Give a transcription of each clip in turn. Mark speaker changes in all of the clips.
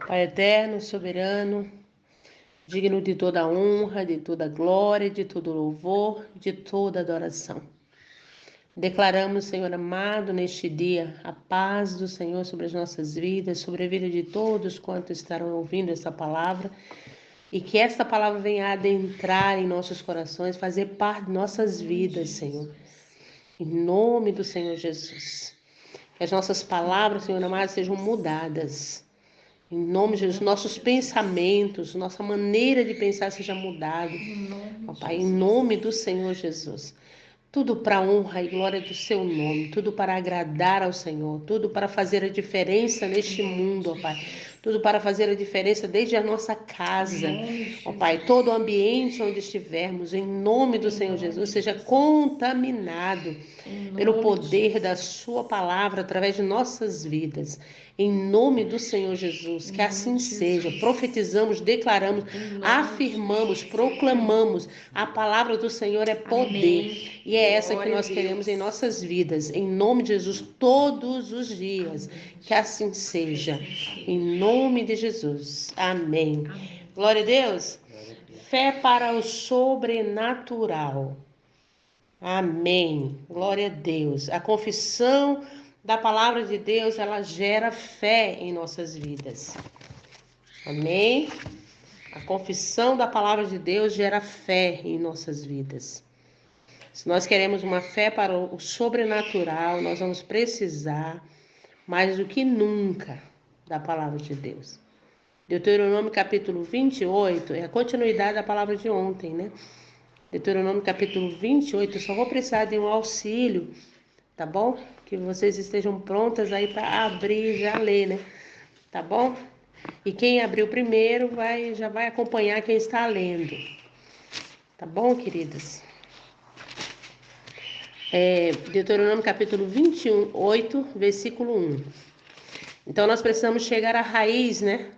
Speaker 1: Pai eterno, soberano, digno de toda honra, de toda glória, de todo louvor, de toda adoração. Declaramos, Senhor amado, neste dia, a paz do Senhor sobre as nossas vidas, sobre a vida de todos quantos estarão ouvindo essa palavra, e que esta palavra venha adentrar em nossos corações, fazer parte de nossas vidas, Senhor. Em nome do Senhor Jesus. Que as nossas palavras, Senhor amado, sejam mudadas. Em nome de Jesus, nossos pensamentos, nossa maneira de pensar seja mudada. Ó Pai, em nome do Senhor Jesus. Tudo para a honra e glória do seu nome, tudo para agradar ao Senhor, tudo para fazer a diferença neste mundo, ó Pai. Tudo para fazer a diferença desde a nossa casa, ó Pai. Todo o ambiente onde estivermos, em nome do Senhor Jesus, seja contaminado pelo poder da sua palavra através de nossas vidas. Em nome do Senhor Jesus, que assim seja. Profetizamos, declaramos, afirmamos, proclamamos. A palavra do Senhor é poder. E é essa que nós queremos em nossas vidas. Em nome de Jesus, todos os dias. Que assim seja. Em nome de Jesus. Amém. Glória a Deus. Fé para o sobrenatural. Amém. Glória a Deus. A confissão da palavra de Deus, ela gera fé em nossas vidas. Amém. A confissão da palavra de Deus gera fé em nossas vidas. Se nós queremos uma fé para o sobrenatural, nós vamos precisar, mais do que nunca, da palavra de Deus. Deuteronômio capítulo 28 é a continuidade da palavra de ontem, né? Deuteronômio capítulo 28, eu só vou precisar de um auxílio, tá bom? Que vocês estejam prontas aí para abrir e já ler, né? Tá bom? E quem abriu primeiro já vai acompanhar quem está lendo. Tá bom, queridas? Deuteronômio capítulo 21, 8, versículo 1. Então nós precisamos chegar à raiz, né?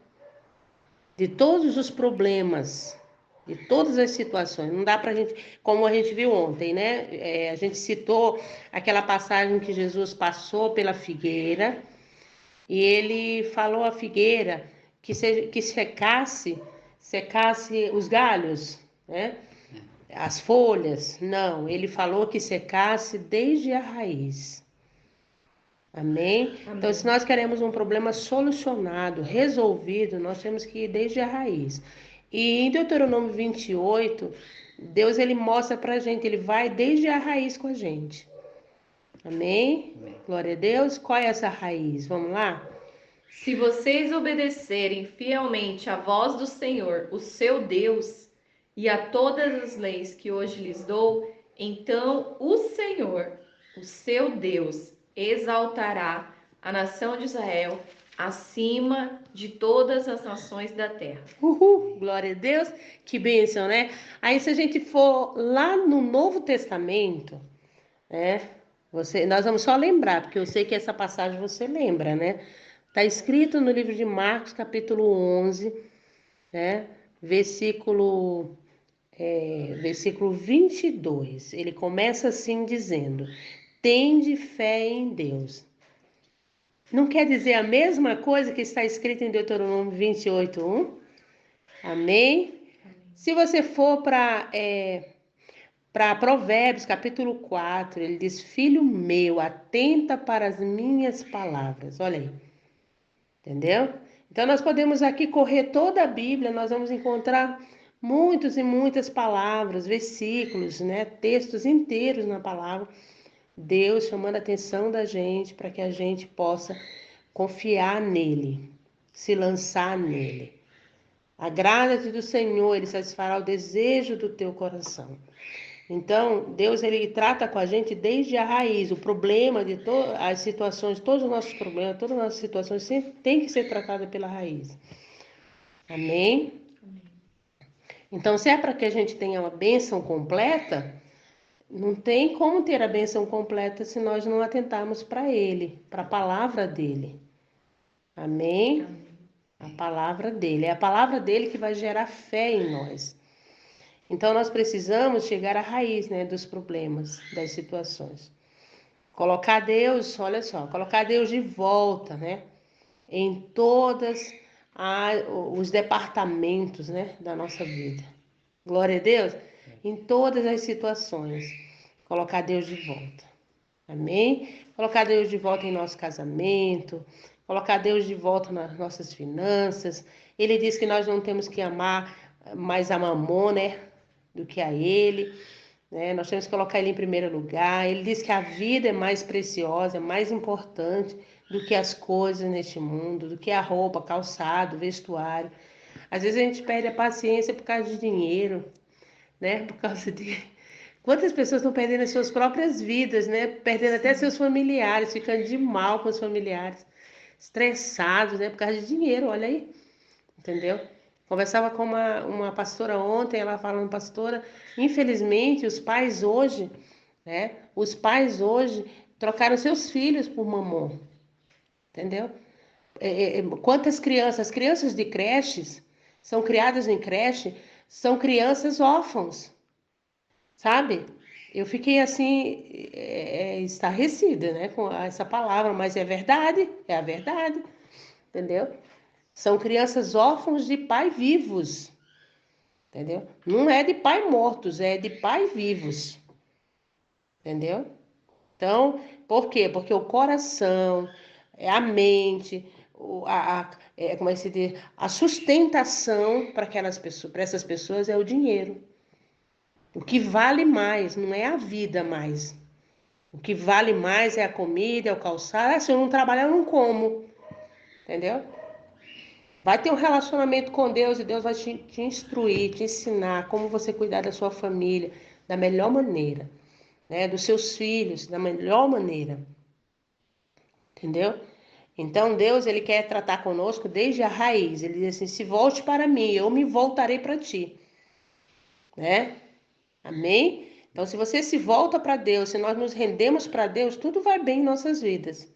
Speaker 1: De todos os problemas, de todas as situações. Não dá para a gente, como a gente viu ontem, né? A gente citou aquela passagem que Jesus passou pela figueira e ele falou à figueira que secasse os galhos, né? As folhas. Não, ele falou que secasse desde a raiz. Amém? Então, se nós queremos um problema solucionado, resolvido, nós temos que ir desde a raiz. E em Deuteronômio 28, Deus ele mostra pra gente, ele vai desde a raiz com a gente. Amém? Glória a Deus. Qual é essa raiz? Vamos lá?
Speaker 2: Se vocês obedecerem fielmente à voz do Senhor, o seu Deus, e a todas as leis que hoje lhes dou, então o Senhor, o seu Deus, exaltará a nação de Israel acima de todas as nações da terra.
Speaker 1: Uhul, glória a Deus, que bênção, né? Aí se a gente for lá no Novo Testamento, né? Nós vamos só lembrar, porque eu sei que essa passagem você lembra, né? Está escrito no livro de Marcos, capítulo 11, né? Versículo 22. Ele começa assim dizendo: tende fé em Deus. Não quer dizer a mesma coisa que está escrito em Deuteronômio 28, 1? Amém? Se você for para Provérbios, capítulo 4, ele diz: filho meu, atenta para as minhas palavras. Olha aí. Entendeu? Então, nós podemos aqui correr toda a Bíblia, nós vamos encontrar muitas e muitas palavras, versículos, né? Textos inteiros na palavra. Deus chamando a atenção da gente para que a gente possa confiar nele, se lançar nele. Agrada-te do Senhor, ele satisfará o desejo do teu coração. Então, Deus ele trata com a gente desde a raiz. O problema de as situações, todos os nossos problemas, todas as nossas situações sempre tem que ser tratada pela raiz. Amém? Então, se é para que a gente tenha uma bênção completa, não tem como ter a bênção completa se nós não atentarmos para Ele, para a palavra dele. Amém? A palavra dele. É a palavra dele que vai gerar fé em nós. Então, nós precisamos chegar à raiz, né, dos problemas, das situações. Colocar Deus, olha só, colocar Deus de volta, né, em todas os departamentos, né, da nossa vida. Glória a Deus. Em todas as situações, colocar Deus de volta. Amém? Colocar Deus de volta em nosso casamento, colocar Deus de volta nas nossas finanças. Ele diz que nós não temos que amar mais a Mamon, né, do que a Ele, né? Nós temos que colocar Ele em primeiro lugar. Ele diz que a vida é mais preciosa, é mais importante do que as coisas neste mundo, do que a roupa, calçado, vestuário. Às vezes a gente perde a paciência por causa de dinheiro, né? Por causa de quantas pessoas estão perdendo as suas próprias vidas, né? Perdendo até seus familiares, ficando de mal com os familiares, estressados, né? Por causa de dinheiro, olha aí, entendeu? Conversava com uma pastora ontem, ela falando, pastora, infelizmente os pais hoje, né? Os pais hoje trocaram seus filhos por mamon, entendeu? Quantas crianças, as crianças de creches, são criadas em creche, são crianças órfãos, sabe? Eu fiquei assim, estarrecida, né, com essa palavra, mas é verdade, é a verdade, entendeu? São crianças órfãos de pai vivos, entendeu? Não é de pai mortos, é de pai vivos, entendeu? Então, por quê? Porque o coração, a mente, como é que se diz? A sustentação para aquelas pessoas, para essas pessoas é o dinheiro. O que vale mais não é a vida mais. O que vale mais é a comida, é o calçado. Ah, se eu não trabalhar, eu não como. Entendeu? Vai ter um relacionamento com Deus e Deus vai te instruir, te ensinar como você cuidar da sua família da melhor maneira, né? Dos seus filhos da melhor maneira. Entendeu? Então Deus, ele quer tratar conosco desde a raiz. Ele diz assim: se volte para mim, eu me voltarei para ti, né? Amém? Então, se você se volta para Deus, se nós nos rendemos para Deus, tudo vai bem em nossas vidas.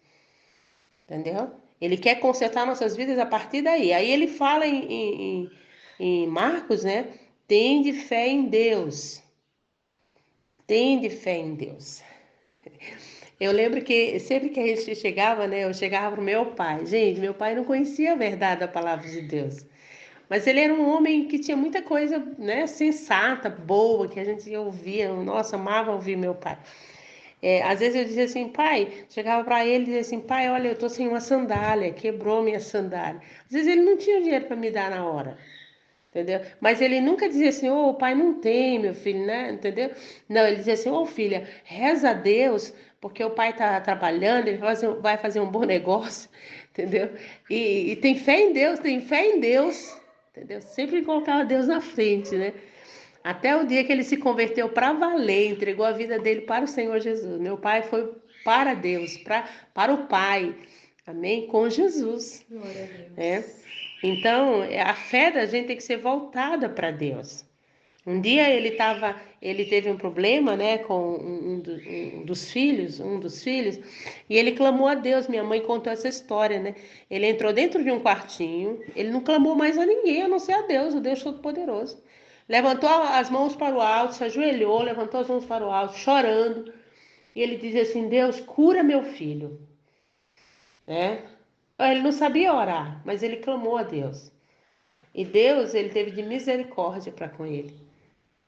Speaker 1: Entendeu? Ele quer consertar nossas vidas a partir daí. Aí ele fala em Marcos, né? Tende fé em Deus. Tende fé em Deus. Eu lembro que sempre que a gente chegava, né? Eu chegava pro meu pai. Gente, meu pai não conhecia a verdade da palavra de Deus. Mas ele era um homem que tinha muita coisa, né, sensata, boa, que a gente ouvia. Nossa, amava ouvir meu pai. Às vezes eu dizia assim, pai, chegava para ele e dizia assim, pai, olha, eu tô sem uma sandália, quebrou minha sandália. Às vezes ele não tinha dinheiro para me dar na hora, entendeu? Mas ele nunca dizia assim, ô, o pai não tem, meu filho, né? Entendeu? Não, ele dizia assim, ô, filha, reza a Deus, porque o pai tá trabalhando, ele vai fazer um bom negócio, entendeu? E tem fé em Deus, tem fé em Deus, entendeu? Sempre colocava Deus na frente, né? Até o dia que ele se converteu para valer, entregou a vida dele para o Senhor Jesus. Meu pai foi para Deus, para o Pai. Amém? Com Jesus.
Speaker 2: Glória a Deus.
Speaker 1: Então, a fé da gente tem que ser voltada para Deus. Um dia ele teve um problema, né, com um dos filhos, e ele clamou a Deus. Minha mãe contou essa história, né? Ele entrou dentro de um quartinho, ele não clamou mais a ninguém, a não ser a Deus, o Deus Todo-Poderoso. Levantou as mãos para o alto, se ajoelhou, levantou as mãos para o alto, chorando, e ele dizia assim: Deus, cura meu filho, né? Ele não sabia orar, mas ele clamou a Deus. E Deus, ele teve de misericórdia para com ele.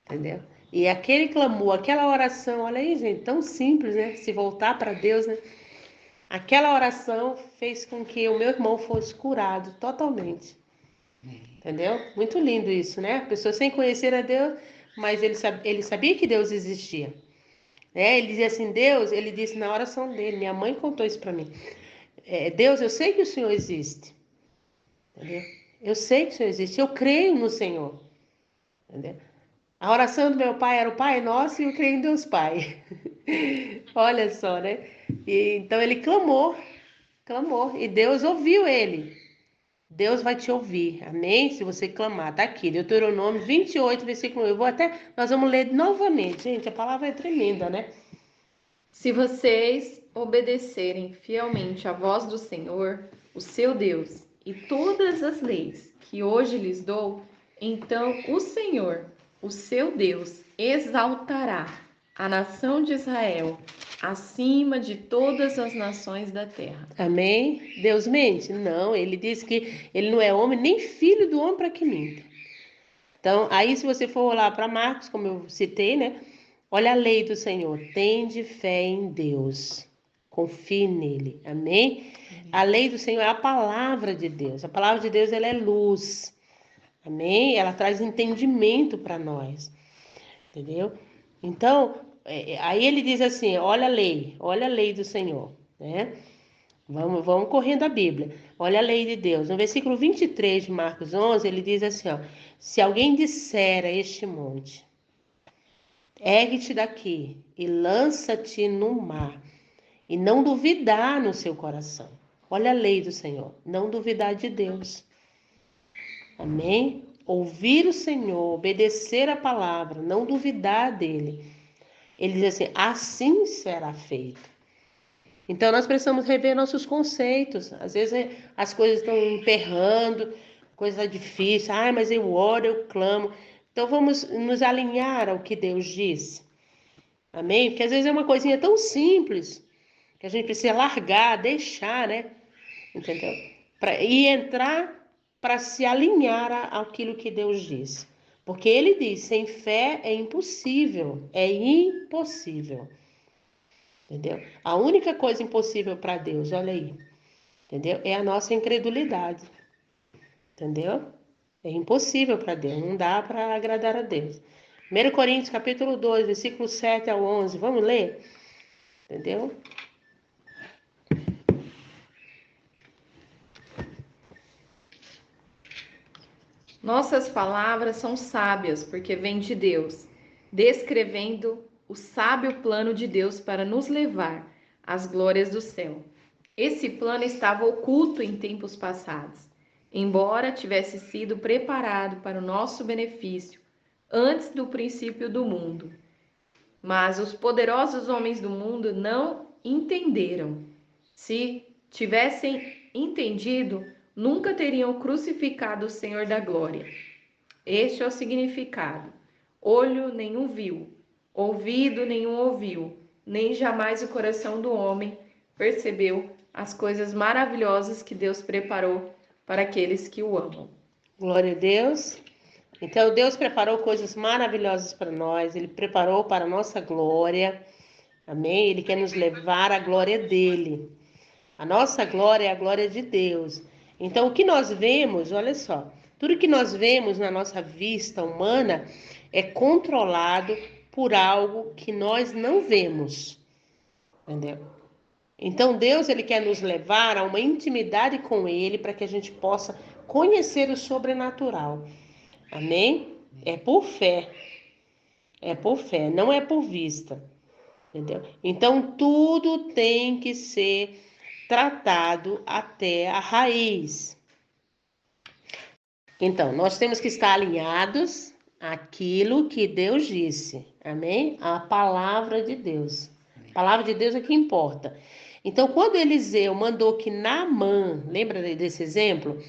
Speaker 1: Entendeu? E aquele clamor, aquela oração, olha aí, gente, tão simples, né? Se voltar para Deus, né? Aquela oração fez com que o meu irmão fosse curado totalmente. Entendeu? Muito lindo isso, né? A pessoa sem conhecer a Deus, mas ele sabia que Deus existia. Né? Ele dizia assim, Deus, ele disse na oração dele, minha mãe contou isso para mim. Deus, eu sei que o Senhor existe. Entendeu? Eu sei que o Senhor existe, eu creio no Senhor. Entendeu? A oração do meu pai era o Pai Nosso e eu creio em Deus Pai. Olha só, né? Então ele clamou, e Deus ouviu ele. Deus vai te ouvir, amém? Se você clamar, tá aqui, Deuteronômio 28, versículo 1. Nós vamos ler novamente, gente, a palavra é tremenda, né?
Speaker 2: Se vocês obedecerem fielmente à voz do Senhor, o seu Deus, e todas as leis que hoje lhes dou, então o Senhor, o seu Deus, exaltará a nação de Israel acima de todas as nações da terra.
Speaker 1: Amém? Deus mente? Não, ele diz que ele não é homem, nem filho do homem para que minta. Então, aí se você for lá para Marcos, como eu citei, né? Olha a lei do Senhor, tende fé em Deus, confie nele, amém? A lei do Senhor é a palavra de Deus, a palavra de Deus ela é luz, amém? Ela traz entendimento para nós, entendeu? Então, aí ele diz assim, olha a lei do Senhor, né? Vamos correndo a Bíblia. Olha a lei de Deus. No versículo 23 de Marcos 11, ele diz assim, ó, se alguém disser a este monte, ergue-te daqui e lança-te no mar, e não duvidar no seu coração. Olha a lei do Senhor, não duvidar de Deus. Amém? Ouvir o Senhor, obedecer a palavra, não duvidar dele. Ele diz assim será feito. Então nós precisamos rever nossos conceitos. Às vezes as coisas estão emperrando, coisa difícil. Ah, mas eu oro, eu clamo. Então vamos nos alinhar ao que Deus diz. Amém? Porque às vezes é uma coisinha tão simples que a gente precisa largar, deixar, né? Entendeu? E entrar para se alinhar àquilo que Deus diz. Porque ele diz, sem fé é impossível. É impossível. Entendeu? A única coisa impossível para Deus, olha aí, entendeu? É a nossa incredulidade. Entendeu? É impossível para Deus, não dá para agradar a Deus. 1 Coríntios, capítulo 2, versículo 7 ao 11, vamos ler? Entendeu?
Speaker 2: Nossas palavras são sábias, porque vêm de Deus, descrevendo o sábio plano de Deus para nos levar às glórias do céu. Esse plano estava oculto em tempos passados, embora tivesse sido preparado para o nosso benefício antes do princípio do mundo. Mas os poderosos homens do mundo não entenderam. Se tivessem entendido, nunca teriam crucificado o Senhor da glória. Este é o significado. Olho nenhum viu, ouvido nenhum ouviu, nem jamais o coração do homem percebeu as coisas maravilhosas que Deus preparou para aqueles que o amam.
Speaker 1: Glória a Deus. Então, Deus preparou coisas maravilhosas para nós, Ele preparou para a nossa glória, amém? Ele quer nos levar à glória dEle. A nossa glória é a glória de Deus. Então, o que nós vemos, olha só, tudo que nós vemos na nossa vista humana é controlado por algo que nós não vemos, entendeu? Então, Deus, Ele quer nos levar a uma intimidade com Ele para que a gente possa conhecer o sobrenatural. Amém? É por fé, não é por vista, entendeu? Então, tudo tem que ser tratado até a raiz. Então, nós temos que estar alinhados àquilo que Deus disse, amém? A palavra de Deus. A palavra de Deus é que importa. Então, quando Eliseu mandou que Naamã, lembra desse exemplo?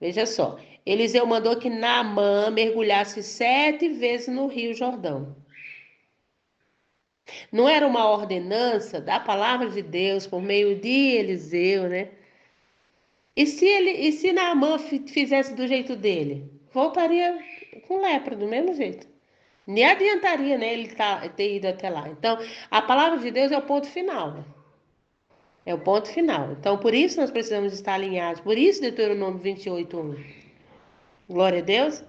Speaker 1: Veja só, Eliseu mandou que Naamã mergulhasse 7 vezes no Rio Jordão. Não era uma ordenança da palavra de Deus por meio de Eliseu, né? E se Naamã fizesse do jeito dele? Voltaria com lepra, do mesmo jeito. Nem adiantaria, né, ele ter ido até lá. Então, a palavra de Deus é o ponto final. É o ponto final. Então, por isso nós precisamos estar alinhados. Por isso, Deuteronômio 28:1. Glória a Deus.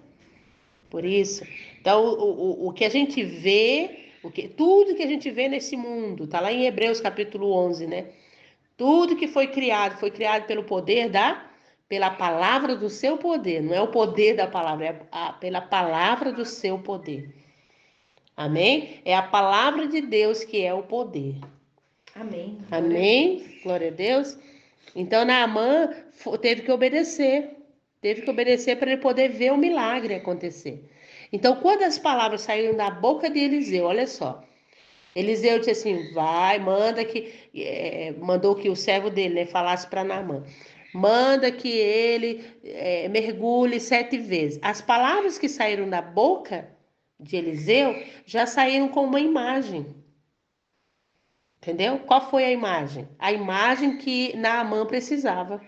Speaker 1: Por isso. Então, o que a gente vê, tudo que a gente vê nesse mundo, está lá em Hebreus capítulo 11, né? Tudo que foi criado pelo poder pela palavra do seu poder. Não é o poder da palavra, pela palavra do seu poder. Amém? É a palavra de Deus que é o poder.
Speaker 2: Amém.
Speaker 1: Amém? Glória a Deus. Então, Naamã teve que obedecer. Teve que obedecer para ele poder ver o milagre acontecer. Então, quando as palavras saíram da boca de Eliseu, olha só. Eliseu disse assim, mandou que o servo dele, né, falasse para Naamã. Manda que ele mergulhe 7 vezes. As palavras que saíram da boca de Eliseu já saíram com uma imagem. Entendeu? Qual foi a imagem? A imagem que Naamã precisava.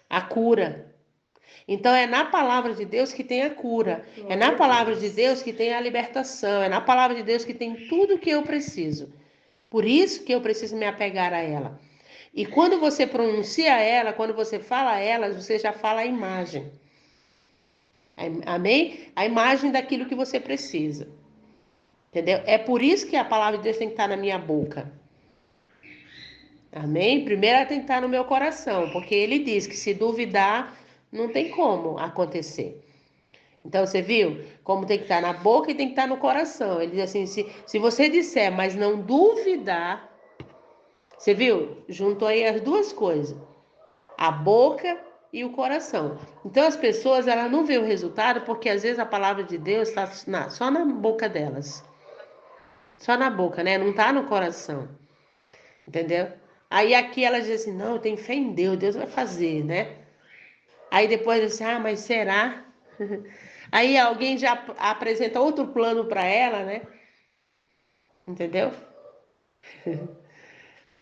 Speaker 1: A cura. Então é na palavra de Deus que tem a cura. É na palavra de Deus que tem a libertação. É na palavra de Deus que tem tudo que eu preciso. Por isso que eu preciso me apegar a ela. E quando você pronuncia ela, quando você fala ela, você já fala a imagem. Amém? A imagem daquilo que você precisa. Entendeu? É por isso que a palavra de Deus tem que estar na minha boca. Amém? Primeiro ela tem que estar no meu coração, porque ele diz que se duvidar, não tem como acontecer. Então, você viu como tem que estar na boca e tem que estar no coração. Ele diz assim, se você disser, mas não duvidar, você viu? Juntou aí as duas coisas, a boca e o coração. Então, as pessoas, elas não veem o resultado, porque às vezes a palavra de Deus está só na boca delas. Só na boca, né? Não está no coração. Entendeu? Aí aqui ela diz assim, não, eu tenho fé em Deus, Deus vai fazer, né? Aí depois diz assim, mas será? Aí alguém já apresenta outro plano para ela, né? Entendeu?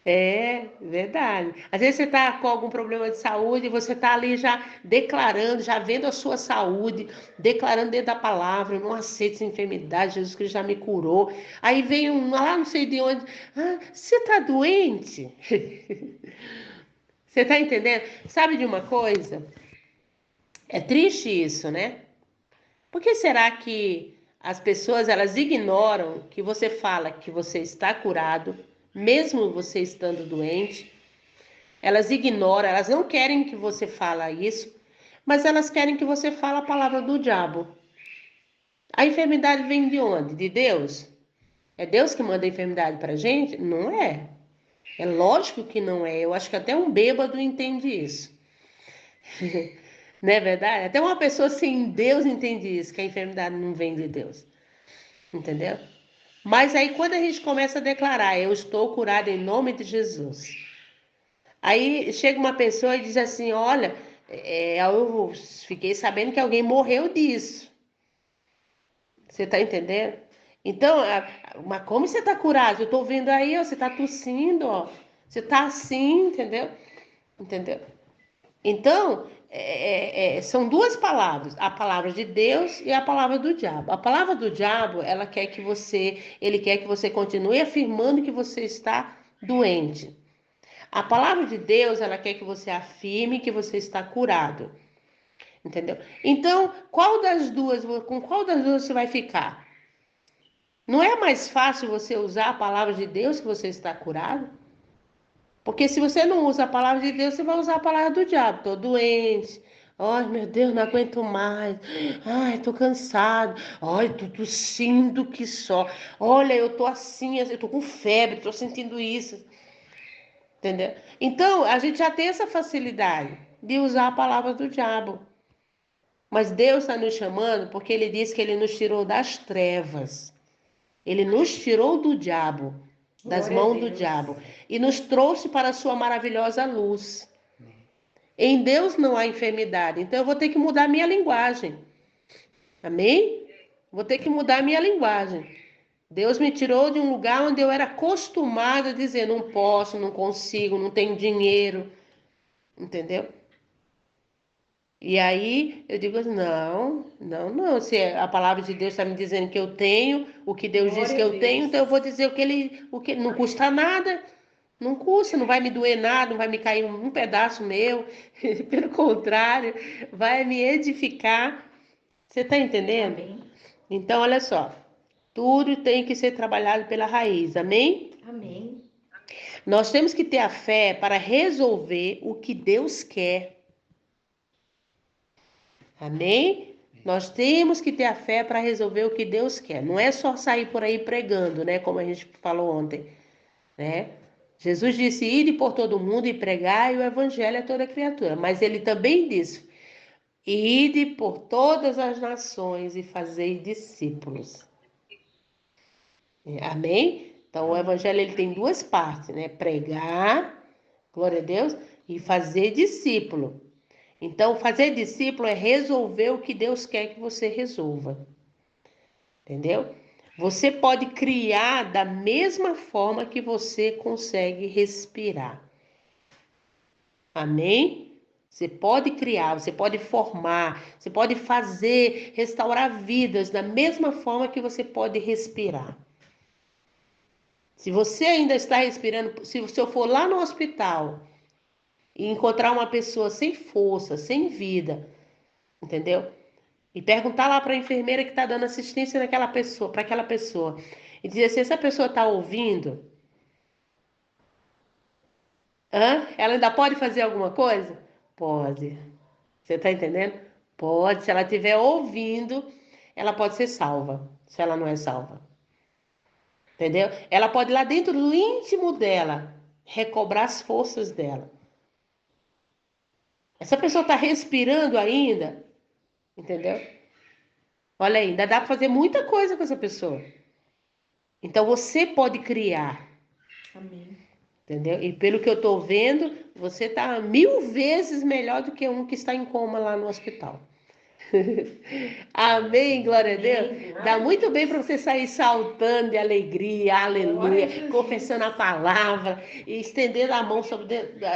Speaker 1: É verdade. Às vezes você está com algum problema de saúde, e você está ali já declarando, já vendo a sua saúde, declarando dentro da palavra, eu não aceito essa enfermidade, Jesus Cristo já me curou. Aí vem um lá, não sei de onde, você está doente? Você está entendendo? Sabe de uma coisa? É triste isso, né? Por que será que as pessoas elas ignoram que você fala que você está curado, mesmo você estando doente? Elas ignoram, elas não querem que você fale isso, mas elas querem que você fale a palavra do diabo. A enfermidade vem de onde? De Deus? É Deus que manda a enfermidade para a gente? Não é. É lógico que não é. Eu acho que até um bêbado entende isso. Não é verdade? Até uma pessoa sem Deus entende isso, que a enfermidade não vem de Deus. Entendeu? Mas aí quando a gente começa a declarar, eu estou curado em nome de Jesus. Aí chega uma pessoa e diz assim, olha, eu fiquei sabendo que alguém morreu disso. Você está entendendo? Então, mas como você está curado? Eu estou vendo aí, ó, você está tossindo, ó. Você está assim, entendeu? Entendeu? Então, são duas palavras, a palavra de Deus e a palavra do diabo. A palavra do diabo, ele quer que você continue afirmando que você está doente. A palavra de Deus, ela quer que você afirme que você está curado. Entendeu? Então, com qual das duas você vai ficar? Não é mais fácil você usar a palavra de Deus que você está curado? Porque se você não usa a palavra de Deus, você vai usar a palavra do diabo. Estou doente. Ai, meu Deus, não aguento mais. Ai, estou cansado. Ai, estou tossindo que só. Olha, eu estou assim, eu estou com febre, estou sentindo isso. Entendeu? Então, a gente já tem essa facilidade de usar a palavra do diabo. Mas Deus está nos chamando porque Ele disse que Ele nos tirou das trevas. Ele nos tirou do diabo, das mãos do diabo, e nos trouxe para a sua maravilhosa luz. Em Deus não há enfermidade, então eu vou ter que mudar a minha linguagem. Amém? Vou ter que mudar a minha linguagem. Deus me tirou de um lugar onde eu era acostumada a dizer não posso, não consigo, não tenho dinheiro, entendeu? E aí eu digo assim, não, não, não. Se a palavra de Deus está me dizendo que eu tenho, o que Deus diz que eu tenho, então eu vou dizer o que não custa nada, não custa, não vai me doer nada, não vai me cair um pedaço meu, pelo contrário, vai me edificar. Você está entendendo?
Speaker 2: Amém.
Speaker 1: Então, olha só, tudo tem que ser trabalhado pela raiz, amém?
Speaker 2: Amém.
Speaker 1: Nós temos que ter a fé para resolver o que Deus quer. Amém? Nós temos que ter a fé para resolver o que Deus quer. Não é só sair por aí pregando, né? Como a gente falou ontem, né? Jesus disse: ide por todo mundo e pregai o evangelho a toda criatura. Mas ele também disse: ide por todas as nações e fazei discípulos. Amém? Então o evangelho ele tem duas partes, né? Pregar, glória a Deus, e fazer discípulo. Então, fazer discípulo é resolver o que Deus quer que você resolva. Entendeu? Você pode criar da mesma forma que você consegue respirar. Amém? Você pode criar, você pode formar, você pode fazer, restaurar vidas da mesma forma que você pode respirar. Se você ainda está respirando, se eu for lá no hospital e encontrar uma pessoa sem força, sem vida, entendeu? E perguntar lá para a enfermeira que está dando assistência naquela pessoa, para aquela pessoa, e dizer assim, essa pessoa está ouvindo? Hã? Ela ainda pode fazer alguma coisa? Pode. Você está entendendo? Pode. Se ela estiver ouvindo, ela pode ser salva. Se ela não é salva. Entendeu? Ela pode ir lá dentro do íntimo dela recobrar as forças dela. Essa pessoa está respirando ainda, entendeu? Olha aí, ainda dá para fazer muita coisa com essa pessoa. Então você pode criar.
Speaker 2: Amém.
Speaker 1: Entendeu? E pelo que eu estou vendo, você está 1000 vezes melhor do que um que está em coma lá no hospital. Amém, glória a Deus. Dá muito bem para você sair saltando de alegria, aleluia, confessando a palavra, e estendendo a mão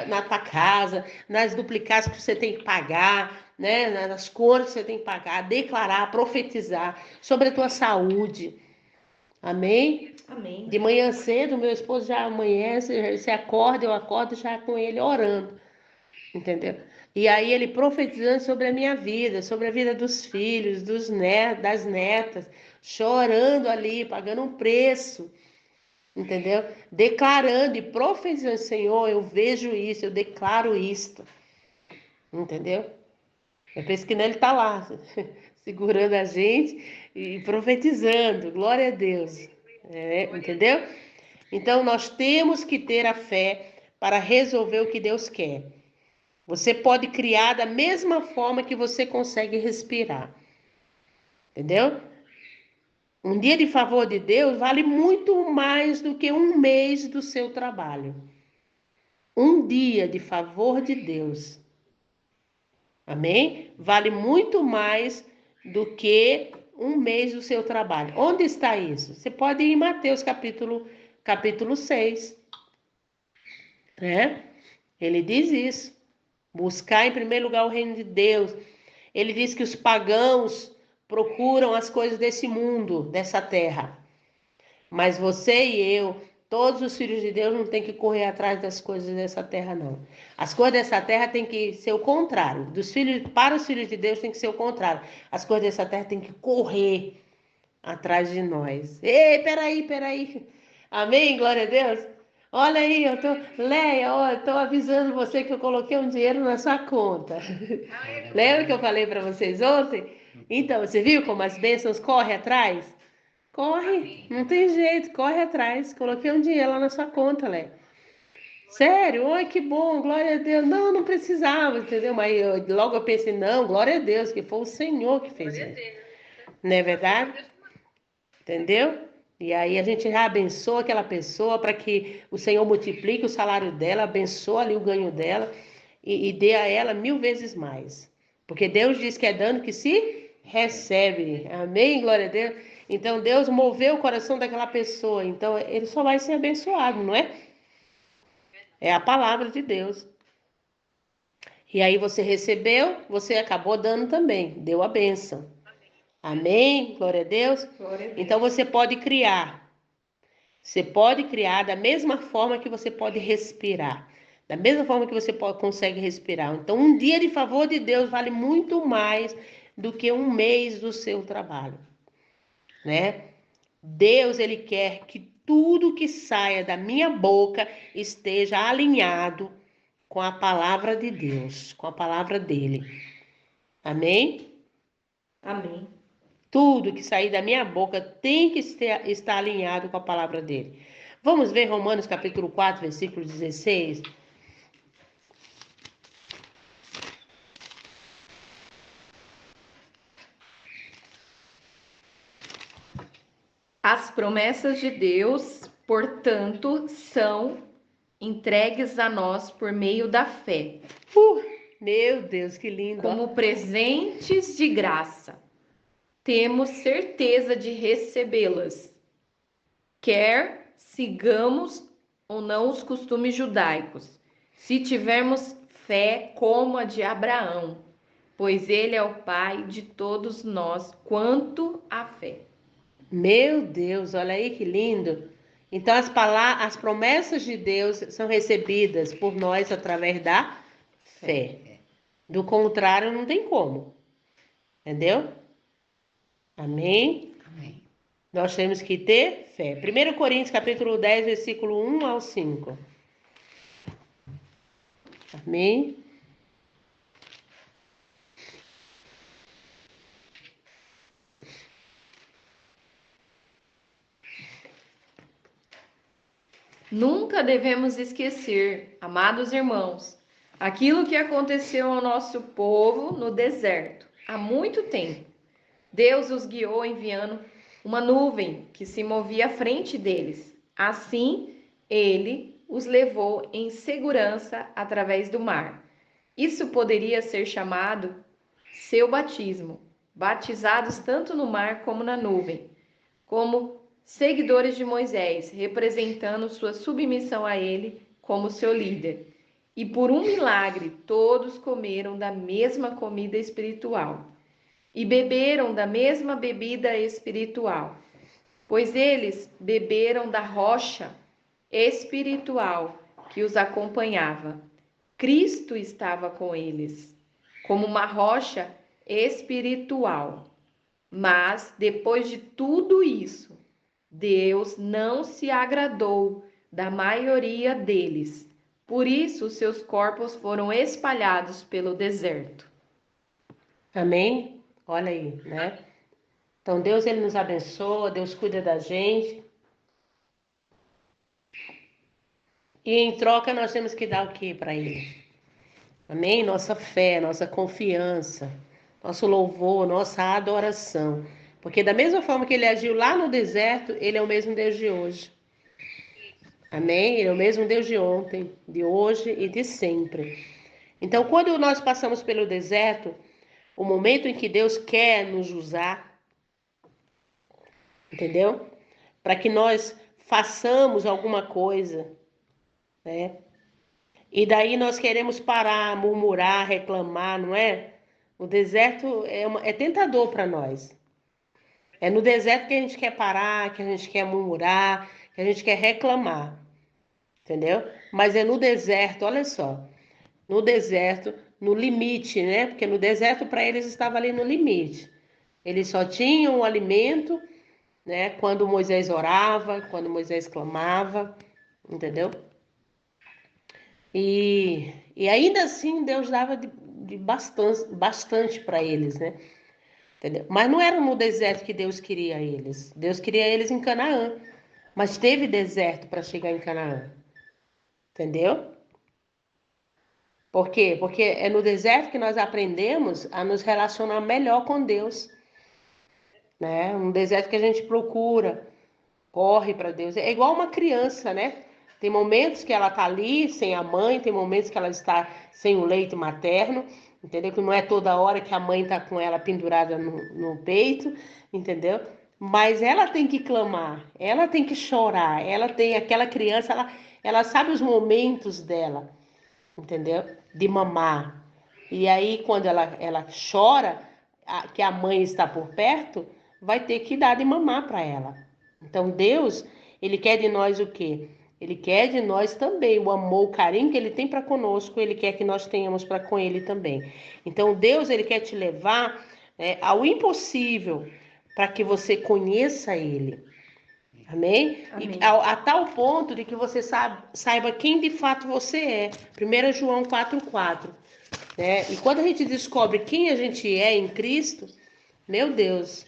Speaker 1: na tua casa, nas duplicadas que você tem que pagar, né? Nas cores que você tem que pagar, declarar, profetizar sobre a tua saúde. Amém?
Speaker 2: Amém.
Speaker 1: De manhã cedo, meu esposo já amanhece, você acorda, eu acordo já com ele orando, entendeu? E aí ele profetizando sobre a minha vida, sobre a vida dos filhos, dos netos, das netas, chorando ali, pagando um preço, entendeu? Declarando e profetizando, Senhor, eu vejo isso, eu declaro isto, entendeu? Eu penso que ele está lá, segurando a gente e profetizando, glória a Deus, entendeu? Então, nós temos que ter a fé para resolver o que Deus quer. Você pode criar da mesma forma que você consegue respirar. Entendeu? Um dia de favor de Deus vale muito mais do que um mês do seu trabalho. Um dia de favor de Deus, amém? Vale muito mais do que um mês do seu trabalho. Onde está isso? Você pode ir em Mateus capítulo 6, né? Ele diz isso. Buscar em primeiro lugar o reino de Deus. Ele diz que os pagãos procuram as coisas desse mundo, dessa terra. Mas você e eu, todos os filhos de Deus, não tem que correr atrás das coisas dessa terra, não. As coisas dessa terra tem que ser o contrário. Para os filhos de Deus tem que ser o contrário. As coisas dessa terra tem que correr atrás de nós. Ei, peraí. Amém? Glória a Deus. Olha aí, Leia, eu tô avisando você que eu coloquei um dinheiro na sua conta. Lembra que eu falei para vocês ontem? Então, você viu como as bênçãos correm atrás? Corre, não tem jeito, corre atrás. Coloquei um dinheiro lá na sua conta, Leia. Sério? Oi, que bom, glória a Deus. Não precisava, entendeu? Mas logo eu pensei, não, glória a Deus, que foi o Senhor que fez isso. Não é verdade? Entendeu? E aí a gente já abençoa aquela pessoa para que o Senhor multiplique o salário dela, abençoa ali o ganho dela e dê a ela 1000 vezes mais. Porque Deus diz que é dano que se recebe. Amém? Glória a Deus. Então Deus moveu o coração daquela pessoa. Então ele só vai ser abençoado, não é? É a palavra de Deus. E aí você recebeu, você acabou dando também. Deu a bênção. Amém? Glória a Deus.
Speaker 2: Glória a Deus.
Speaker 1: Então você pode criar. Você pode criar da mesma forma que você pode respirar. Da mesma forma que você consegue respirar. Então, um dia de favor de Deus vale muito mais do que um mês do seu trabalho, né? Deus, ele quer que tudo que saia da minha boca esteja alinhado com a palavra de Deus, com a palavra dele. Amém?
Speaker 2: Amém.
Speaker 1: Tudo que sair da minha boca tem que estar alinhado com a palavra dele. Vamos ver Romanos capítulo 4, versículo 16?
Speaker 2: As promessas de Deus, portanto, são entregues a nós por meio da fé,
Speaker 1: Meu Deus, que lindo.
Speaker 2: como presentes de graça. temos certeza de recebê-las, quer sigamos ou não os costumes judaicos, se tivermos fé como a de Abraão, pois ele é o pai de todos nós quanto à fé.
Speaker 1: Meu Deus, olha aí que lindo. Então as promessas de Deus são recebidas por nós através da fé. Do contrário, não tem como. Entendeu? Amém?
Speaker 2: Amém.
Speaker 1: Nós temos que ter fé. 1 Coríntios, capítulo 10, versículo 1 ao 5. Amém?
Speaker 2: Nunca devemos esquecer, amados irmãos, aquilo que aconteceu ao nosso povo no deserto há muito tempo. Deus os guiou enviando uma nuvem que se movia à frente deles. Assim, ele os levou em segurança através do mar. Isso poderia ser chamado seu batismo, batizados tanto no mar como na nuvem, como seguidores de Moisés, representando sua submissão a ele como seu líder. E por um milagre, todos comeram da mesma comida espiritual e beberam da mesma bebida espiritual, pois eles beberam da rocha espiritual que os acompanhava. Cristo estava com eles, como uma rocha espiritual. Mas, depois de tudo isso, Deus não se agradou da maioria deles. Por isso, seus corpos foram espalhados pelo deserto.
Speaker 1: Amém? Olha aí, né? Então Deus ele nos abençoa, Deus cuida da gente. E em troca nós temos que dar o que para ele? Amém? Nossa fé, nossa confiança, nosso louvor, nossa adoração. Porque da mesma forma que ele agiu lá no deserto, ele é o mesmo Deus de hoje. Amém? Ele é o mesmo Deus de ontem, de hoje e de sempre. Então, quando nós passamos pelo deserto, o momento em que Deus quer nos usar, entendeu? Para que nós façamos alguma coisa, né? E daí nós queremos parar, murmurar, reclamar, não é? O deserto é tentador para nós. É no deserto que a gente quer parar, que a gente quer murmurar, que a gente quer reclamar, entendeu? Mas é no deserto, olha só, no deserto, no limite, né? Porque no deserto para eles estava ali no limite. Eles só tinham o alimento, né? Quando Moisés orava, quando Moisés clamava, entendeu? E ainda assim Deus dava de bastante para eles, né? Entendeu? Mas não era no deserto que Deus queria eles. Deus queria eles em Canaã. Mas teve deserto para chegar em Canaã. Entendeu? Por quê? Porque é no deserto que nós aprendemos a nos relacionar melhor com Deus. Né? Um deserto que a gente procura, corre para Deus. É igual uma criança, né? Tem momentos que ela está ali sem a mãe, tem momentos que ela está sem o leite materno, entendeu? Que não é toda hora que a mãe está com ela pendurada no peito, entendeu? Mas ela tem que clamar, ela tem que chorar, ela tem aquela criança, ela sabe os momentos dela, entendeu? De mamar. E aí, quando ela chora, que a mãe está por perto, vai ter que dar de mamar para ela. Então, Deus, Ele quer de nós o quê? Ele quer de nós também o amor, o carinho que Ele tem para conosco, Ele quer que nós tenhamos para com Ele também. Então, Deus, Ele quer te levar, né, ao impossível para que você conheça Ele. Amém?
Speaker 2: Amém.
Speaker 1: E a tal ponto de que você saiba quem de fato você é. 1 João 4,4. Né? E quando a gente descobre quem a gente é em Cristo, meu Deus,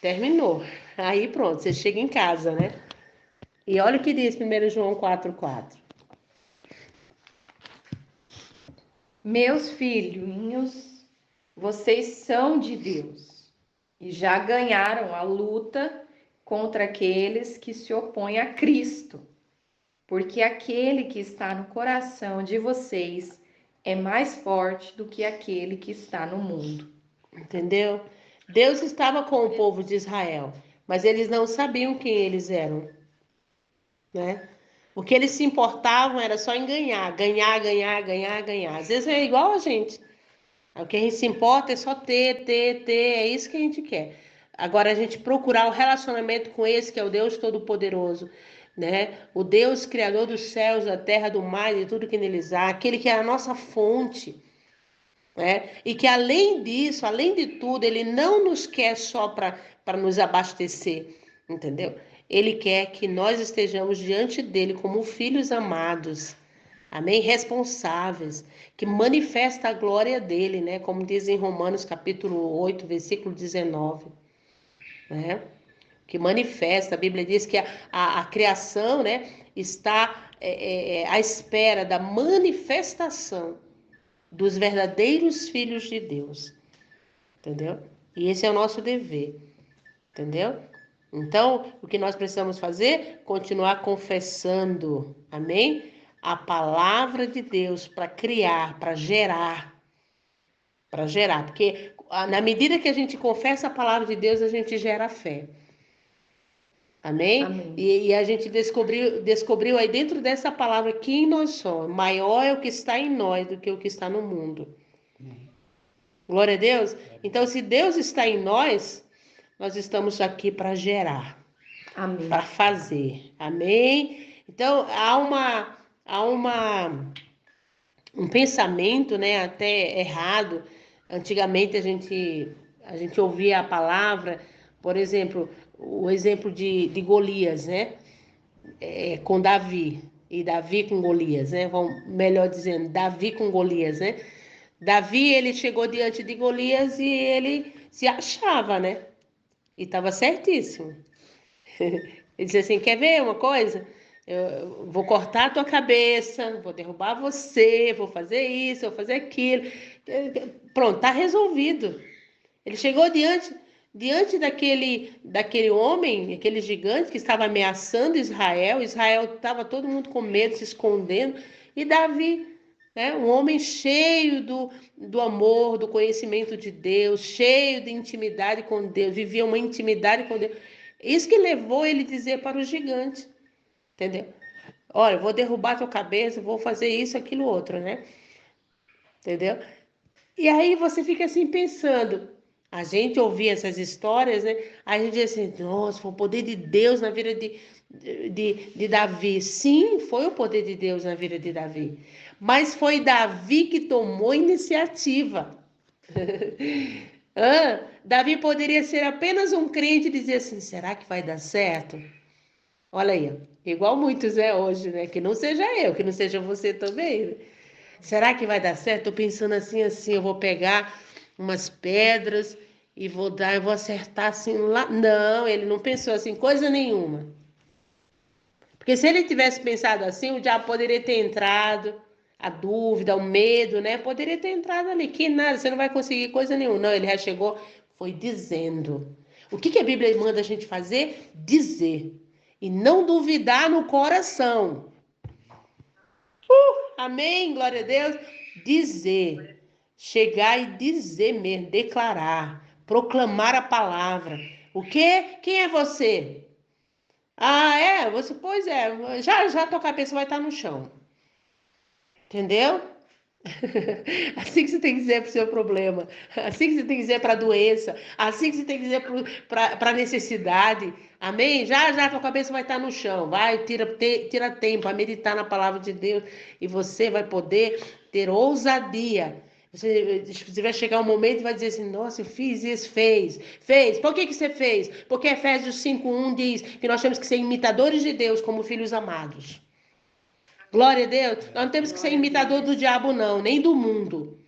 Speaker 1: terminou. Aí pronto, você chega em casa, né? E olha o que diz 1 João 4,4.
Speaker 2: Meus filhinhos, vocês são de Deus e já ganharam a luta contra aqueles que se opõem a Cristo, porque aquele que está no coração de vocês é mais forte do que aquele que está no mundo.
Speaker 1: Entendeu? Deus estava com o povo de Israel, mas eles não sabiam quem eles eram, né? O que eles se importavam era só em ganhar, ganhar, ganhar, ganhar, ganhar. Às vezes é igual a gente. O que a gente se importa é só ter, ter, ter, é isso que a gente quer. Agora a gente procurar o relacionamento com esse que é o Deus Todo-Poderoso, né? O Deus Criador dos céus, da terra, do mar e tudo que neles há, aquele que é a nossa fonte, né? E que além disso, além de tudo, ele não nos quer só para nos abastecer, entendeu? Ele quer que nós estejamos diante dele como filhos amados. Amém? Responsáveis, que manifesta a glória dele, né? Como diz em Romanos capítulo 8, versículo 19, né? Que manifesta, a Bíblia diz que a criação, né, está à espera da manifestação dos verdadeiros filhos de Deus, entendeu? E esse é o nosso dever, entendeu? Então, o que nós precisamos fazer? Continuar confessando, amém? A palavra de Deus para criar, para gerar, porque na medida que a gente confessa a palavra de Deus, a gente gera fé, amém?
Speaker 2: Amém.
Speaker 1: E a gente descobriu aí dentro dessa palavra quem nós somos. Maior é o que está em nós do que o que está no mundo. Glória a Deus. Então, se Deus está em nós, nós estamos aqui para gerar,
Speaker 2: Amém.
Speaker 1: para fazer. Amém? Então, há um pensamento, né, até errado. Antigamente a gente ouvia a palavra, por exemplo, o exemplo de Golias, né? Com Davi, e Davi com Golias, né? Vamos, melhor dizendo, Davi com Golias, né? Davi, ele chegou diante de Golias e ele se achava, né? E estava certíssimo. Ele disse assim: quer ver uma coisa? Eu vou cortar a tua cabeça, vou derrubar você, vou fazer isso, vou fazer aquilo. Pronto, está resolvido. Ele chegou diante daquele homem, aquele gigante que estava ameaçando Israel. Israel estava todo mundo com medo, se escondendo. E Davi, né, um homem cheio do amor, do conhecimento de Deus, cheio de intimidade com Deus, vivia uma intimidade com Deus. Isso que levou ele a dizer para o gigante, entendeu? Olha, eu vou derrubar tua cabeça, vou fazer isso, aquilo, outro, né? Entendeu? E aí você fica assim pensando, a gente ouvia essas histórias, né? A gente diz assim, nossa, foi o poder de Deus na vida de Davi. Sim, foi o poder de Deus na vida de Davi. Mas foi Davi que tomou iniciativa. Davi poderia ser apenas um crente e dizer assim, será que vai dar certo? Olha aí, igual muitos hoje, né? Que não seja eu, que não seja você também, né? Será que vai dar certo? Tô pensando assim, eu vou pegar umas pedras e vou dar, eu vou acertar assim lá. Não, ele não pensou assim, coisa nenhuma. Porque se ele tivesse pensado assim, o diabo poderia ter entrado, a dúvida, o medo, né? Poderia ter entrado ali, que nada, você não vai conseguir coisa nenhuma. Não, ele já chegou, foi dizendo. O que a Bíblia manda a gente fazer? Dizer. E não duvidar no coração. Amém, glória a Deus. Dizer, chegar e dizer mesmo, declarar, proclamar a palavra. O quê? Quem é você? Ah, é? Você, pois é, já tua cabeça vai estar no chão. Entendeu? Assim que você tem que dizer para o seu problema, assim que você tem que dizer para a doença, assim que você tem que dizer para a necessidade. Amém? Já a tua cabeça vai estar no chão. Vai, tira tempo a meditar na palavra de Deus e você vai poder ter ousadia. Você vai chegar um momento e vai dizer assim, nossa, eu fiz isso, fez. Por que você fez? Porque Efésios 5:1 diz que nós temos que ser imitadores de Deus como filhos amados. Glória a Deus. Nós não temos que ser imitador do diabo, não, nem do mundo.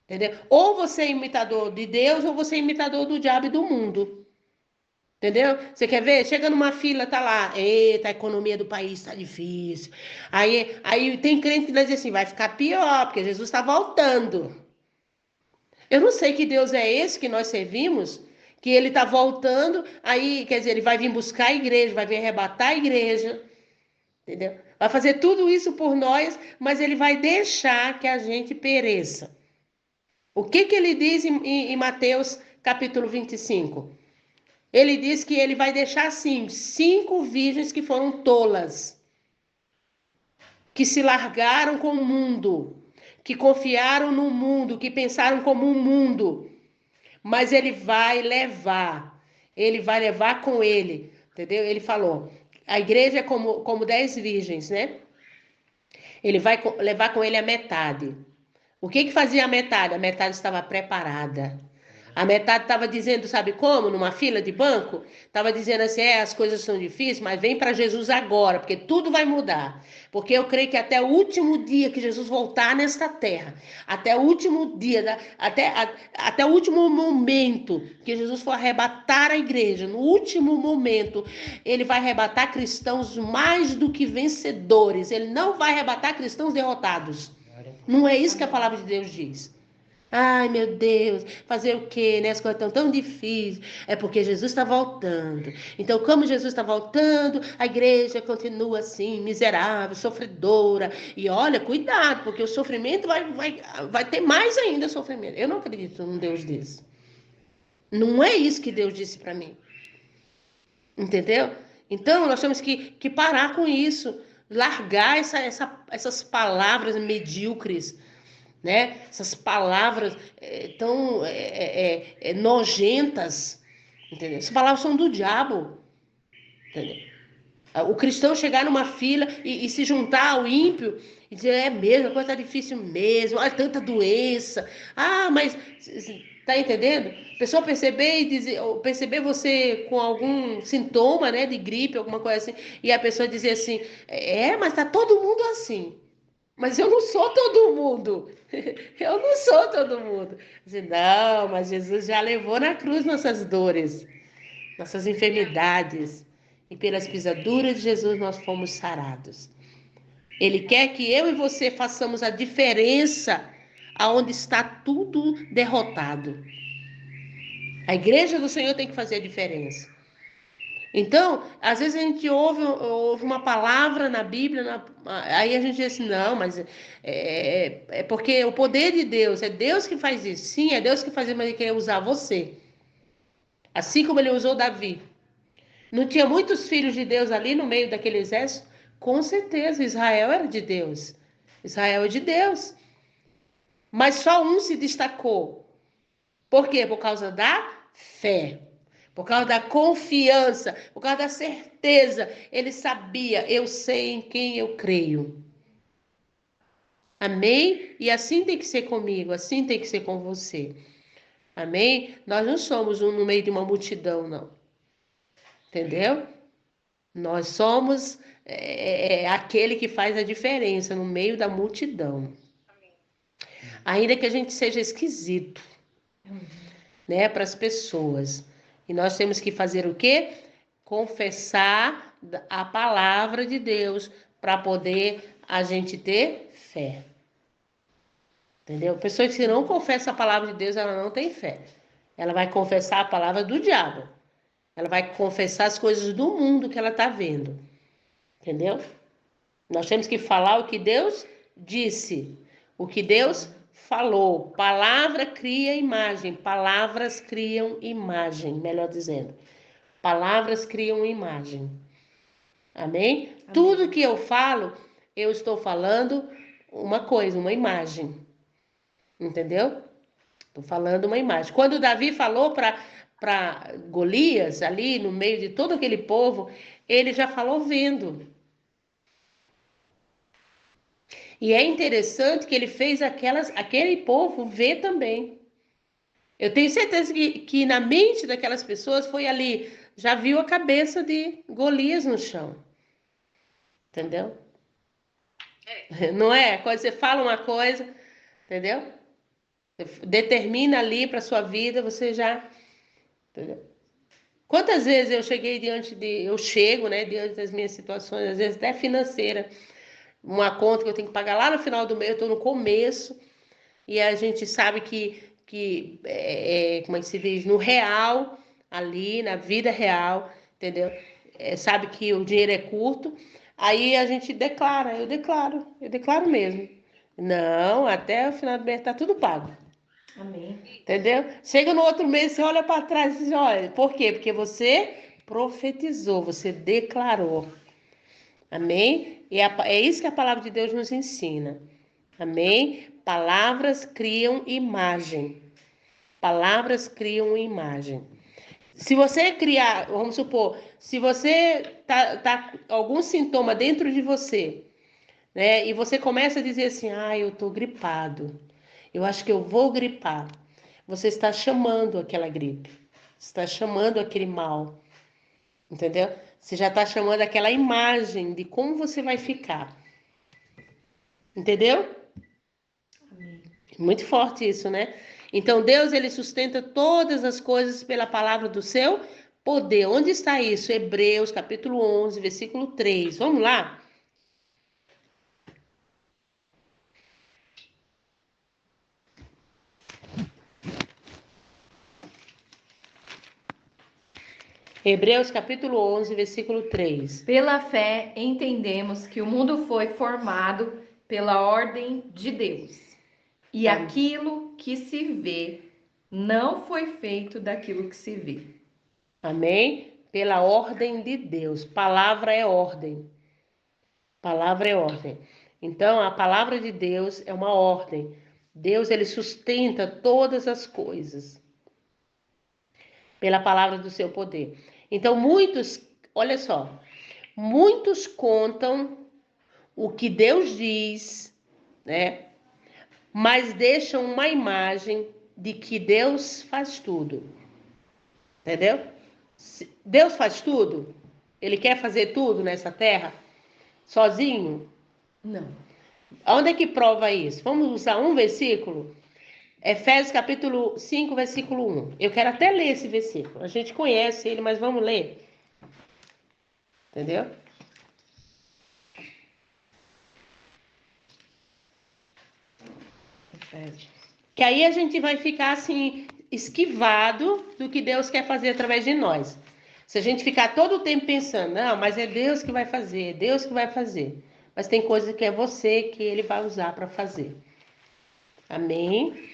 Speaker 1: Entendeu? Ou você é imitador de Deus, ou você é imitador do diabo e do mundo. Entendeu? Você quer ver? Chega numa fila, tá lá. Eita, a economia do país tá difícil. Aí tem crente que diz assim, vai ficar pior, porque Jesus está voltando. Eu não sei que Deus é esse que nós servimos, que ele está voltando, aí, quer dizer, ele vai vir buscar a igreja, vai vir arrebatar a igreja. Entendeu? Vai fazer tudo isso por nós, mas ele vai deixar que a gente pereça. O que ele diz em Mateus capítulo 25. Ele diz que ele vai deixar, assim, 5 virgens que foram tolas, que se largaram com o mundo, que confiaram no mundo, que pensaram como um mundo. Mas ele vai levar com ele, entendeu? Ele falou, a igreja é como 10 virgens, né? Ele vai levar com ele a metade. O que fazia a metade? A metade estava preparada. A metade estava dizendo, sabe como? Numa fila de banco, estava dizendo assim, as coisas são difíceis, mas vem para Jesus agora, porque tudo vai mudar. Porque eu creio que até o último dia que Jesus voltar nesta terra, até o último dia, até o último momento que Jesus for arrebatar a igreja, no último momento, ele vai arrebatar cristãos mais do que vencedores. Ele não vai arrebatar cristãos derrotados. Não é isso que a palavra de Deus diz. Ai, meu Deus, fazer o quê, né? As coisas estão tão difíceis. É porque Jesus está voltando. Então, como Jesus está voltando, a igreja continua assim, miserável, sofredora. E olha, cuidado, porque o sofrimento vai ter mais ainda sofrimento. Eu não acredito num Deus desse. Não é isso que Deus disse para mim. Entendeu? Então, nós temos que parar com isso. Largar essas palavras medíocres, né? Essas palavras tão nojentas, entendeu? Essas palavras são do diabo, entendeu? O cristão chegar numa fila e se juntar ao ímpio e dizer, é mesmo, a coisa tá difícil mesmo, olha tanta doença, mas tá entendendo? A pessoa perceber e dizer, ou perceber você com algum sintoma, né, de gripe, alguma coisa assim, e a pessoa dizer assim, mas tá todo mundo assim. Mas eu não sou todo mundo. Eu não sou todo mundo. Não, mas Jesus já levou na cruz nossas dores, nossas enfermidades. E pelas pisaduras de Jesus nós fomos sarados. Ele quer que eu e você façamos a diferença aonde está tudo derrotado. A igreja do Senhor tem que fazer a diferença. Então, às vezes a gente ouve uma palavra na Bíblia, aí a gente diz assim, não, mas é porque o poder de Deus, é Deus que faz isso. Sim, é Deus que faz isso, mas Ele quer usar você. Assim como Ele usou Davi. Não tinha muitos filhos de Deus ali no meio daquele exército? Com certeza, Israel era de Deus. Israel é de Deus. Mas só um se destacou. Por quê? Por causa da fé. Por causa da confiança, por causa da certeza. Ele sabia, eu sei em quem eu creio. Amém? E assim tem que ser comigo, assim tem que ser com você. Amém? Nós não somos no meio de uma multidão, não. Entendeu? Nós somos aquele que faz a diferença no meio da multidão. Ainda que a gente seja esquisito, né, para as pessoas. E nós temos que fazer o quê? Confessar a palavra de Deus para poder a gente ter fé. Entendeu? Pessoa que não confessa a palavra de Deus, ela não tem fé. Ela vai confessar a palavra do diabo. Ela vai confessar as coisas do mundo que ela está vendo. Entendeu? Nós temos que falar o que Deus disse. O que Deus falou. Palavra cria imagem. Palavras criam imagem, melhor dizendo. Palavras criam imagem. Amém? Amém? Tudo que eu falo, eu estou falando uma coisa, uma imagem. Entendeu? Estou falando uma imagem. Quando Davi falou para Golias, ali no meio de todo aquele povo, ele já falou vendo. E é interessante que ele fez aquele povo ver também. Eu tenho certeza que na mente daquelas pessoas foi ali, já viu a cabeça de Golias no chão. Entendeu? Não é? Quando você fala uma coisa, entendeu? Você determina ali para sua vida, você já... Entendeu? Quantas vezes eu chego, né, diante das minhas situações, às vezes até financeira, uma conta que eu tenho que pagar lá no final do mês, eu estou no começo, e a gente sabe que como é que se diz, no real, ali, na vida real, entendeu? Sabe que o dinheiro é curto, aí a gente eu declaro mesmo. Não, até o final do mês tá tudo pago.
Speaker 2: Amém.
Speaker 1: Entendeu? Chega no outro mês, você olha para trás e diz, olha, por quê? Porque você profetizou, você declarou. Amém? E é isso que a palavra de Deus nos ensina. Amém? Palavras criam imagem. Palavras criam imagem. Se você criar, vamos supor, se você tá algum sintoma dentro de você, né? E você começa a dizer assim, eu tô gripado. Eu acho que eu vou gripar. Você está chamando aquela gripe. Você está chamando aquele mal. Entendeu? Você já está chamando aquela imagem de como você vai ficar. Entendeu?
Speaker 2: Amém.
Speaker 1: Muito forte isso, né? Então Deus ele sustenta todas as coisas pela palavra do seu poder. Onde está isso? Hebreus, capítulo 11, versículo 3. Vamos lá? Hebreus, capítulo 11, versículo 3.
Speaker 2: Pela fé, entendemos que o mundo foi formado pela ordem de Deus, e
Speaker 1: Amém.
Speaker 2: aquilo que se vê não foi feito daquilo que se vê.
Speaker 1: Amém? Pela ordem de Deus. Palavra é ordem. Palavra é ordem. Então, a palavra de Deus é uma ordem. Deus, ele sustenta todas as coisas pela palavra do seu poder. Então, muitos, olha só, muitos contam o que Deus diz, né? Mas deixam uma imagem de que Deus faz tudo. Entendeu? Deus faz tudo? Ele quer fazer tudo nessa terra? Sozinho?
Speaker 2: Não.
Speaker 1: Onde é que prova isso? Vamos usar um versículo? Efésios capítulo 5, versículo 1. Eu quero até ler esse versículo. A gente conhece ele, mas vamos ler. Entendeu? Que aí a gente vai ficar assim, esquivado do que Deus quer fazer através de nós. Se a gente ficar todo o tempo pensando, não, mas é Deus que vai fazer, é Deus que vai fazer. Mas tem coisa que é você que ele vai usar para fazer. Amém?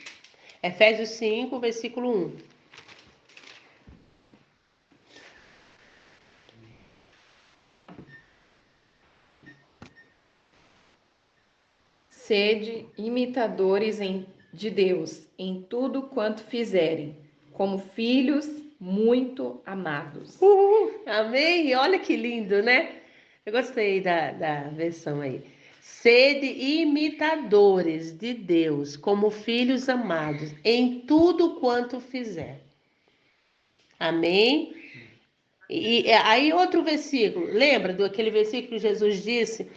Speaker 1: Efésios 5, versículo 1.
Speaker 2: Sede imitadores de Deus em tudo quanto fizerem, como filhos muito amados.
Speaker 1: Amém? Olha que lindo, né? Eu gostei da versão aí. Sede imitadores de Deus, como filhos amados, em tudo quanto fizer. Amém? E aí outro versículo, lembra do aquele versículo que Jesus disse?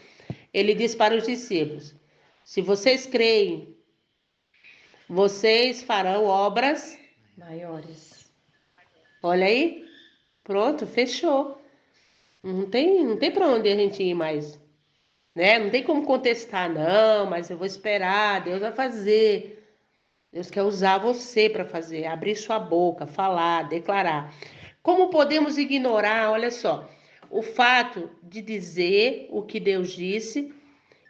Speaker 1: Ele disse para os discípulos: se vocês creem, vocês farão obras
Speaker 2: Maiores.
Speaker 1: Olha aí, pronto, fechou. Não tem para onde a gente ir mais, né? Não tem como contestar, não, mas eu vou esperar, Deus vai fazer. Deus quer usar você para fazer, abrir sua boca, falar, declarar. Como podemos ignorar, olha só, o fato de dizer o que Deus disse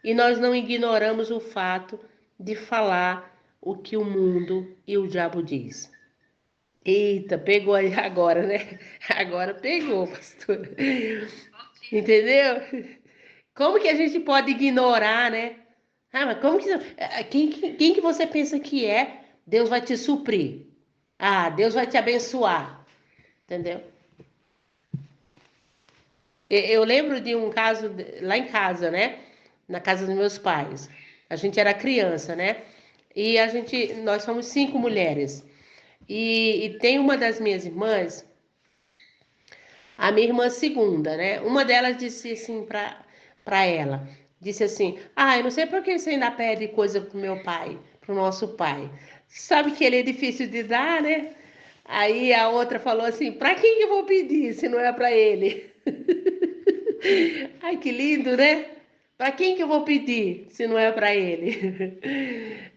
Speaker 1: e nós não ignoramos o fato de falar o que o mundo e o diabo diz. Eita, pegou aí agora, né? Agora pegou, pastor. Entendeu? Como que a gente pode ignorar, né? Mas como que quem que você pensa que é? Deus vai te suprir. Deus vai te abençoar. Entendeu? Eu lembro de um caso lá em casa, né? Na casa dos meus pais. A gente era criança, né? E nós somos 5 mulheres. E tem uma das minhas irmãs, a minha irmã segunda, né? Uma delas disse assim para ela, disse assim: eu não sei por que você ainda pede coisa pro meu pai, pro nosso pai. Sabe que ele é difícil de dar, né? Aí a outra falou assim: para quem que eu vou pedir se não é para ele? Ai, que lindo, né? Para quem que eu vou pedir se não é para ele?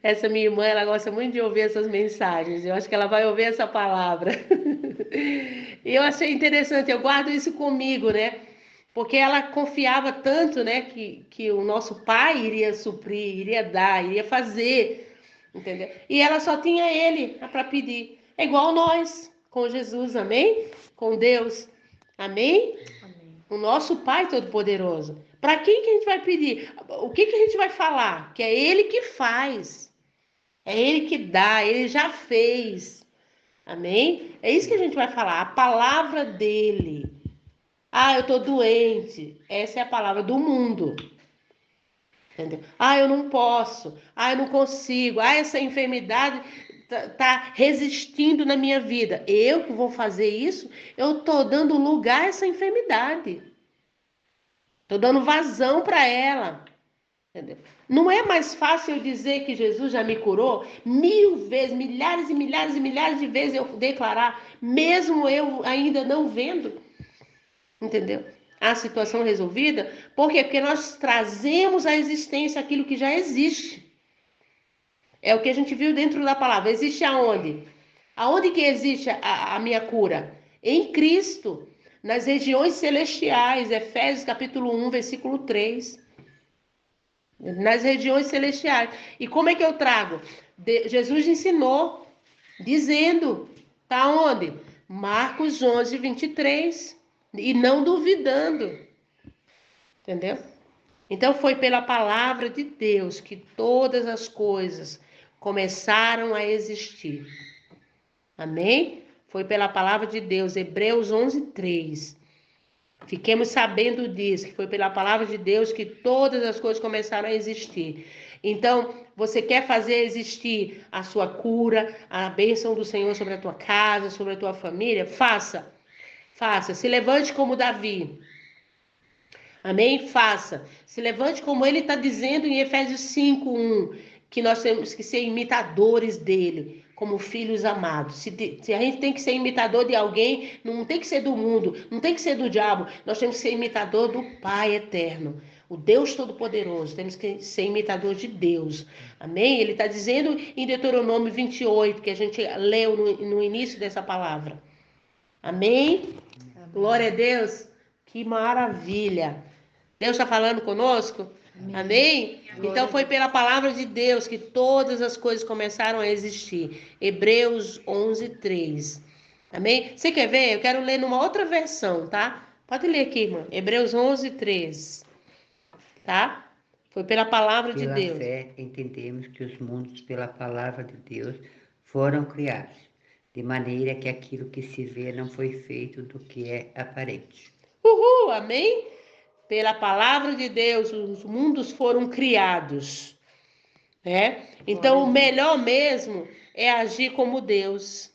Speaker 1: Essa minha irmã, ela gosta muito de ouvir essas mensagens. Eu acho que ela vai ouvir essa palavra. E eu achei interessante, eu guardo isso comigo, né? Porque ela confiava tanto, né, que o nosso pai iria suprir, iria dar, iria fazer, entendeu? E ela só tinha ele para pedir. É igual nós, com Jesus, amém? Com Deus, amém?
Speaker 2: Amém.
Speaker 1: O nosso Pai Todo-Poderoso. Para quem que a gente vai pedir? O que que a gente vai falar? Que é Ele que faz. É Ele que dá, Ele já fez. Amém? É isso que a gente vai falar, a palavra dele. Ah, eu tô doente. Essa é a palavra do mundo. Entendeu? Ah, eu não posso. Ah, eu não consigo. Ah, essa enfermidade tá resistindo na minha vida. Eu que vou fazer isso, eu tô dando lugar a essa enfermidade. Tô dando vazão para ela. Entendeu? Não é mais fácil eu dizer que Jesus já me curou 1000 vezes, milhares e milhares e milhares de vezes eu declarar, mesmo eu ainda não vendo, entendeu? A situação resolvida. Por quê? Porque nós trazemos à existência aquilo que já existe. É o que a gente viu dentro da palavra. Existe aonde? Aonde que existe a minha cura? Em Cristo, nas regiões celestiais. Efésios capítulo 1, versículo 3. Nas regiões celestiais. E como é que eu trago? Jesus ensinou, dizendo, tá onde? Marcos 11, 23. E não duvidando. Entendeu? Então foi pela palavra de Deus que todas as coisas começaram a existir. Amém? Foi pela palavra de Deus, Hebreus 11, 3. Fiquemos sabendo disso, que foi pela palavra de Deus que todas as coisas começaram a existir. Então, você quer fazer existir a sua cura, a bênção do Senhor sobre a tua casa, sobre a tua família? Faça. Faça. Se levante como Davi. Amém? Faça. Se levante como ele está dizendo em Efésios 5:1, que nós temos que ser imitadores dele, como filhos amados. Se a gente tem que ser imitador de alguém, não tem que ser do mundo, não tem que ser do diabo, nós temos que ser imitador do Pai eterno, o Deus Todo-Poderoso. Temos que ser imitador de Deus. Amém? Ele está dizendo em Deuteronômio 28, que a gente leu no início dessa palavra. Amém?
Speaker 2: Amém.
Speaker 1: Glória a Deus. Que maravilha. Deus está falando conosco?
Speaker 2: Amém.
Speaker 1: Amém? Então foi pela palavra de Deus que todas as coisas começaram a existir. Hebreus 11, 3. Amém? Você quer ver? Eu quero ler numa outra versão, tá? Pode ler aqui, irmã. Hebreus 11, 3. Tá? Foi pela palavra de Deus.
Speaker 3: Pela fé, entendemos que os mundos, pela palavra de Deus, foram criados, de maneira que aquilo que se vê não foi feito do que é aparente.
Speaker 1: Uhul, amém? Pela palavra de Deus, os mundos foram criados. Né? Então, o melhor mesmo é agir como Deus.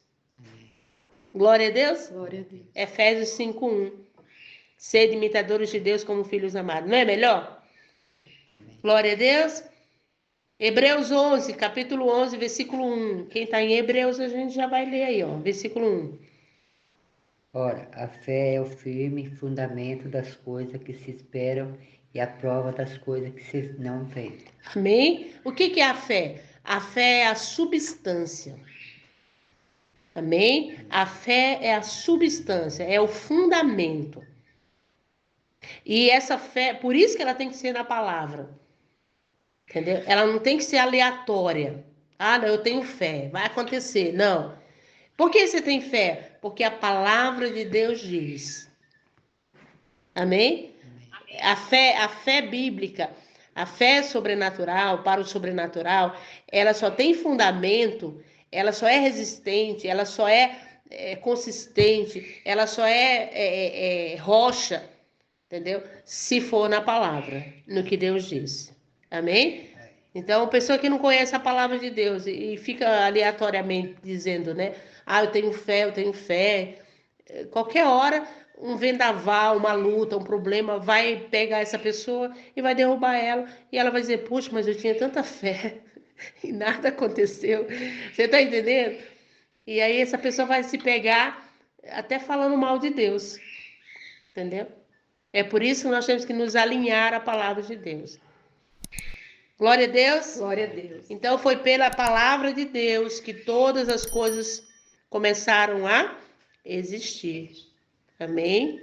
Speaker 1: Glória a Deus?
Speaker 2: Glória a Deus.
Speaker 1: Efésios 5:1. Sede imitadores de Deus como filhos amados. Não é melhor? Glória a Deus. Hebreus 11, capítulo 11, versículo 1. Quem está em Hebreus, a gente já vai ler aí, ó, versículo 1.
Speaker 3: Ora, a fé é o firme fundamento das coisas que se esperam e a prova das coisas que se não veem.
Speaker 1: Amém? O que é a fé? A fé é a substância. Amém? A fé é a substância, é o fundamento. E essa fé, por isso que ela tem que ser na palavra. Entendeu? Ela não tem que ser aleatória. Ah, não, eu tenho fé, vai acontecer. Não. Por que você tem fé? Porque a palavra de Deus diz. Amém? A fé bíblica, a fé sobrenatural, para o sobrenatural, ela só tem fundamento, ela só é resistente, ela só é consistente, ela só é rocha, entendeu? Se for na palavra, no que Deus disse. Amém? Então, pessoa que não conhece a palavra de Deus e fica aleatoriamente dizendo, né? Ah, eu tenho fé, eu tenho fé. Qualquer hora, um vendaval, uma luta, um problema vai pegar essa pessoa e vai derrubar ela. E ela vai dizer, puxa, mas eu tinha tanta fé e nada aconteceu. Você tá entendendo? E aí essa pessoa vai se pegar até falando mal de Deus. Entendeu? É por isso que nós temos que nos alinhar à palavra de Deus. Glória a Deus.
Speaker 2: Glória a Deus.
Speaker 1: Então foi pela palavra de Deus que todas as coisas começaram a existir. Amém?